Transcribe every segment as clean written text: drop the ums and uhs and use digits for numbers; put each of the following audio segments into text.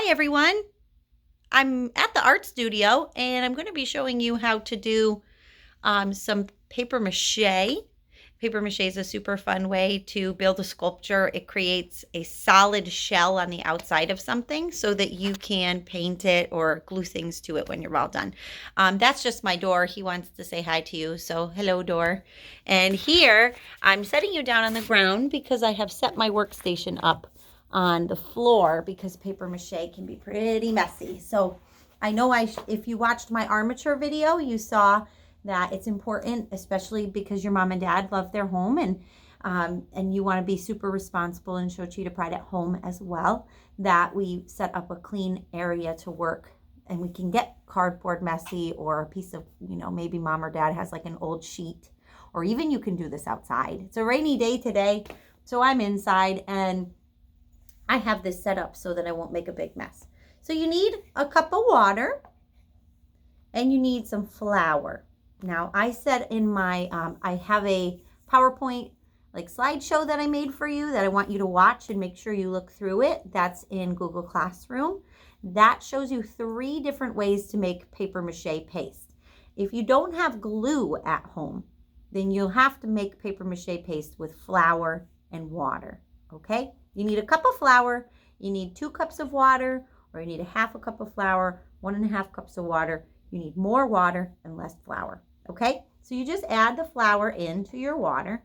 Hi everyone, I'm at the art studio and I'm going to be showing you how to do some paper mache. Paper mache is a super fun way to build a sculpture. It creates a solid shell on the outside of something so that you can paint it or glue things to it when you're all done. That's just my door. He wants to say hi to you, so hello door. And here I'm setting you down on the ground because I have set my workstation up on the floor because paper mache can be pretty messy. So I know if you watched my armature video, you saw that it's important, especially because your mom and dad love their home and you want to be super responsible and show cheetah pride at home as well, that we set up a clean area to work. And we can get cardboard messy or a piece of, maybe mom or dad has like an old sheet, or even you can do this outside. It's a rainy day today, so I'm inside and I have this set up so that I won't make a big mess. So you need a cup of water and you need some flour. Now I said in my, I have a PowerPoint like slideshow that I made for you that I want you to watch and make sure you look through it. That's in Google Classroom. That shows you 3 different ways to make paper mache paste. If you don't have glue at home, then you'll have to make paper mache paste with flour and water, okay? You need a cup of flour, you need 2 cups of water, or you need a half a cup of flour, 1.5 cups of water. You need more water and less flour, okay? So you just add the flour into your water.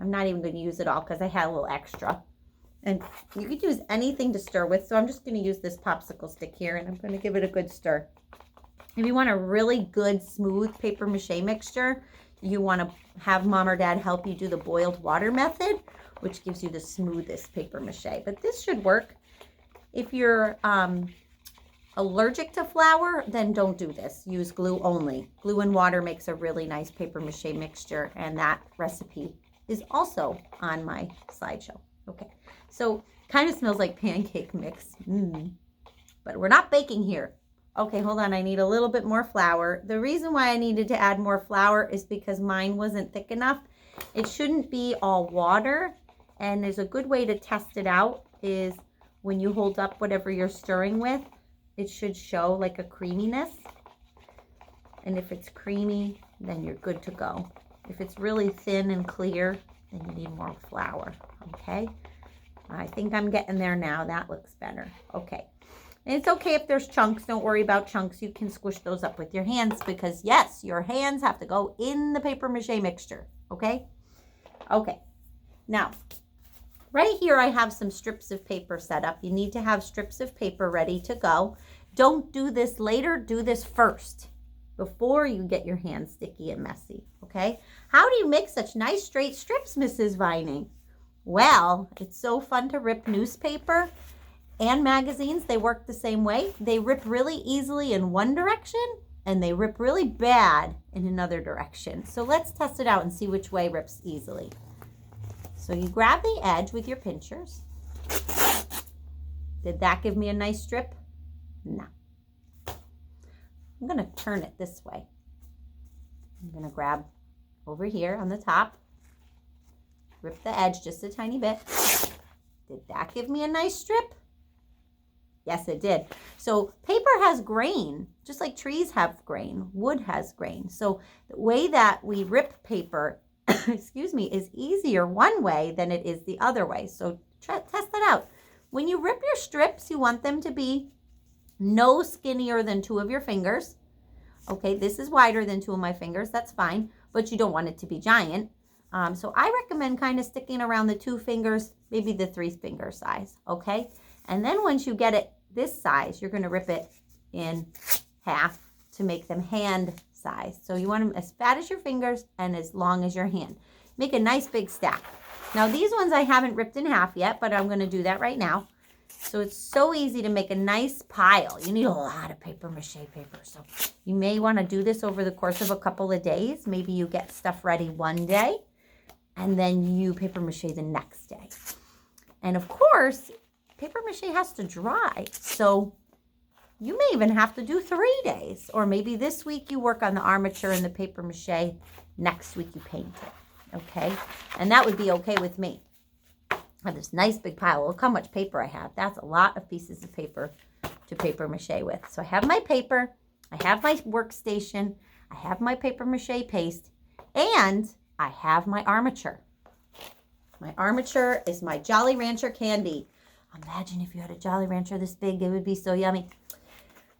I'm not even going to use it all because I had a little extra. And you could use anything to stir with, so I'm just going to use this popsicle stick here and I'm going to give it a good stir. If you want a really good, smooth paper mache mixture, you want to have mom or dad help you do the boiled water method, which gives you the smoothest paper mache. But this should work. If you're allergic to flour, then don't do this. Use glue only. Glue and water makes a really nice paper mache mixture, and that recipe is also on my slideshow. Okay, so kind of smells like pancake mix, but we're not baking here. Okay, hold on, I need a little bit more flour. The reason why I needed to add more flour is because mine wasn't thick enough. It shouldn't be all water, and there's a good way to test it out is when you hold up whatever you're stirring with, it should show like a creaminess. And if it's creamy, then you're good to go. If it's really thin and clear, then you need more flour, okay? I think I'm getting there now. That looks better. Okay. And it's okay if there's chunks. Don't worry about chunks. You can squish those up with your hands because, yes, your hands have to go in the paper mache mixture, okay? Okay. Now, right here I have some strips of paper set up. You need to have strips of paper ready to go. Don't do this later. Do this first before you get your hands sticky and messy, okay? How do you make such nice straight strips, Mrs. Vining? Well, it's so fun to rip newspaper and magazines. They work the same way. They rip really easily in one direction and they rip really bad in another direction. So let's test it out and see which way rips easily. So you grab the edge with your pinchers. Did that give me a nice strip? No. I'm going to turn it this way. I'm going to grab over here on the top, rip the edge just a tiny bit. Did that give me a nice strip? Yes, it did. So paper has grain, just like trees have grain. Wood has grain. So the way that we rip paper, excuse me, is easier one way than it is the other way. So test that out. When you rip your strips, you want them to be no skinnier than 2 of your fingers. Okay, this is wider than 2 of my fingers. That's fine, but you don't want it to be giant. So I recommend kind of sticking around the 2 fingers, maybe the 3 finger size, okay? And then once you get it this size, you're going to rip it in half to make them hand size. So you want them as fat as your fingers and as long as your hand. Make a nice big stack. Now these ones I haven't ripped in half yet, but I'm going to do that right now. So it's so easy to make a nice pile. You need a lot of paper mache paper. So you may want to do this over the course of a couple of days. Maybe you get stuff ready one day and then you paper mache the next day. And of course, paper mache has to dry. So you may even have to do 3 days. Or maybe this week you work on the armature and the paper mache. Next week you paint it. Okay? And that would be okay with me. I have this nice big pile. Look how much paper I have. That's a lot of pieces of paper to paper mache with. So I have my paper, I have my workstation, I have my paper mache paste, and I have my armature. My armature is my Jolly Rancher candy. Imagine if you had a Jolly Rancher this big, it would be so yummy.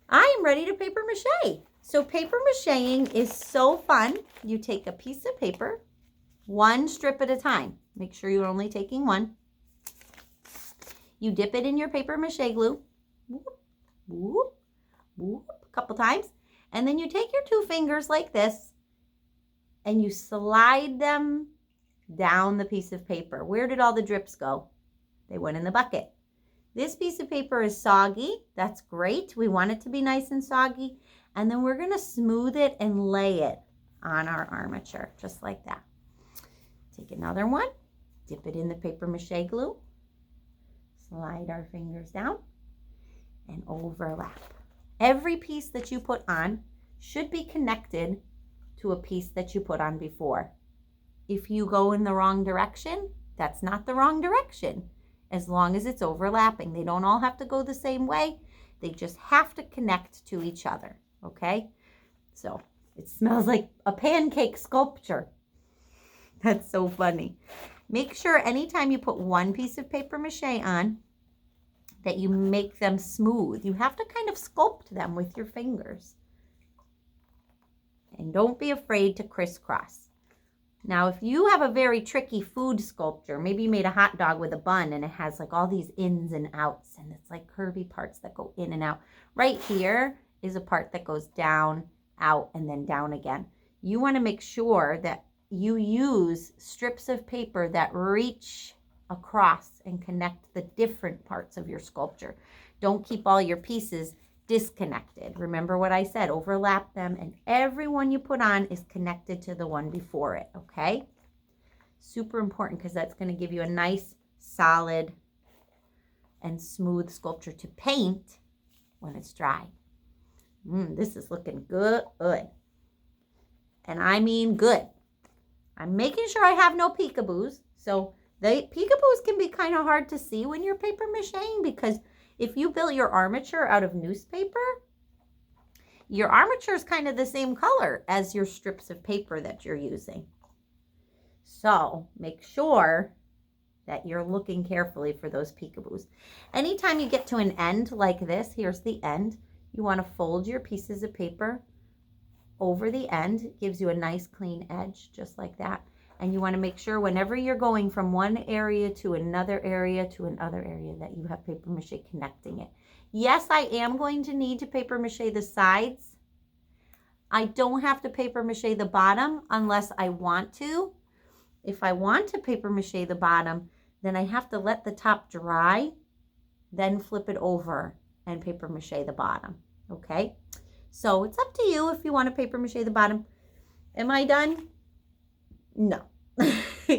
I am ready to paper mache. So paper macheing is so fun. You take a piece of paper, one strip at a time. Make sure you're only taking one. You dip it in your paper mache glue, whoop, whoop, whoop, a couple times, and then you take your two fingers like this, and you slide them down the piece of paper. Where did all the drips go? They went in the bucket. This piece of paper is soggy. That's great. We want it to be nice and soggy. And then we're going to smooth it and lay it on our armature, just like that. Take another one, dip it in the paper mache glue, slide our fingers down, and overlap. Every piece that you put on should be connected to a piece that you put on before. If you go in the wrong direction, that's not the wrong direction, as long as it's overlapping. They don't all have to go the same way. They just have to connect to each other, okay? So it smells like a pancake sculpture. That's so funny. Make sure anytime you put one piece of paper mache on that you make them smooth. You have to kind of sculpt them with your fingers. And don't be afraid to crisscross. Now, if you have a very tricky food sculpture, maybe you made a hot dog with a bun and it has like all these ins and outs and it's like curvy parts that go in and out. Right here is a part that goes down, out, and then down again. You want to make sure that you use strips of paper that reach across and connect the different parts of your sculpture. Don't keep all your pieces disconnected. Remember what I said, overlap them, and every one you put on is connected to the one before it, okay? Super important because that's going to give you a nice, solid, and smooth sculpture to paint when it's dry. This is looking good. And I mean good. I'm making sure I have no peekaboos. So the peekaboos can be kind of hard to see when you're paper macheing, because if you built your armature out of newspaper, your armature is kind of the same color as your strips of paper that you're using. So make sure that you're looking carefully for those peekaboos. Anytime you get to an end like this, here's the end, you want to fold your pieces of paper over the end. It gives you a nice clean edge, just like that. And you want to make sure whenever you're going from one area to another area to another area that you have paper mache connecting it. Yes, I am going to need to paper mache the sides. I don't have to paper mache the bottom unless I want to. If I want to paper mache the bottom, then I have to let the top dry, then flip it over and paper mache the bottom, okay? So it's up to you if you want to paper mache the bottom. Am I done? No,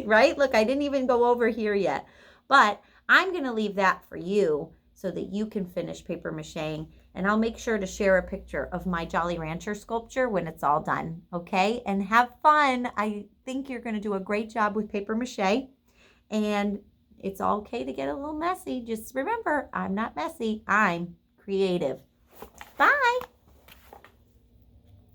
right? Look, I didn't even go over here yet, but I'm going to leave that for you so that you can finish paper macheing, and I'll make sure to share a picture of my Jolly Rancher sculpture when it's all done, okay? And have fun. I think you're going to do a great job with paper mache, and it's okay to get a little messy. Just remember, I'm not messy. I'm creative. Bye.